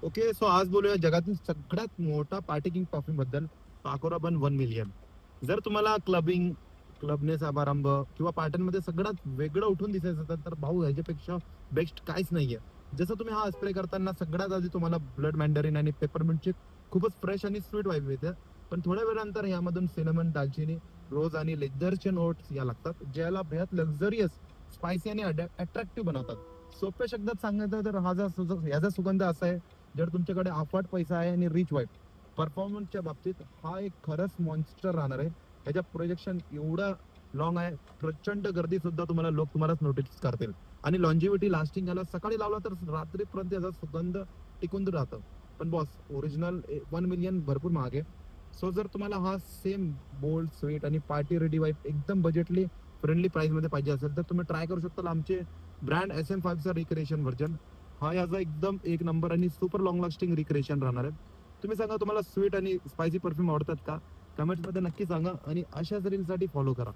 Okay, so आज बोलूया जगातील सगळ्यात मोठा पार्टी किंग परफ्यूम बद्दल. पाकोरा बन 1 मिलियन. जर तुम्हाला क्लबने समारंभ किंवा पार्ट्यांमध्ये सगळ्यात वेगळं उठून दिसायचं असेल तर भाऊ ह्याच्यापेक्षा बेस्ट काहीच नाहीये. जसं तुम्ही हा स्प्रे करताना सगळ्यात आधी तुम्हाला ब्लड मॅन्डरिन आणि पेपरमिंटची खूपच फ्रेश आणि स्वीट वाईब येते. पण थोड्या वेळानंतर यामधून सिनेमन, दालचिनी, रोज आणि लेदरचे नोट्स या लागतात, ज्याला बेहद लक्झरियस, स्पायसी आणि अट्रॅक्टिव्ह बनवतात. सोप्या शब्दात सांगायचं तर याचा सुगंध असा आहे, जर तुमच्याकडे अफाट पैसा आहे आणि रिच वाईफ, परफॉर्मन्सच्या बाबतीत हा एक खरंच मॉन्स्टर राहणार आहे. ह्याच्या प्रोजेक्शन एवढा लॉंग आहे, प्रचंड गर्दी सुद्धा लोक तुम्हालाच नोटीस करतील. आणि लॉन्जिव्हिटी लास्टिंग याला सकाळी लावला तर रात्रीपर्यंत याचा सुगंध टिकून राहतं. पण बॉस, ओरिजिनल 1 मिलियन भरपूर महाग आहे. सो जर तुम्हाला हा सेम बोल्ड, स्वीट आणि पार्टी रेडी वाईफ एकदम बजेटली फ्रेंडली प्राइस मध्ये पाहिजे असेल तर तुम्ही ट्राय करू शकता आमचे ब्रँड SM5चा रिक्रिएशन व्हर्जन. हा याचा एकदम एक नंबर आणि सुपर लॉंग लास्टिंग रिक्रिएशन राहणार आहे. तुम्ही सांगा, तुम्हाला स्वीट आणि स्पायसी परफ्यूम आवडतात का? कमेंट्स मध्ये नक्की सांगा आणि अशाच रीलसाठी फॉलो करा.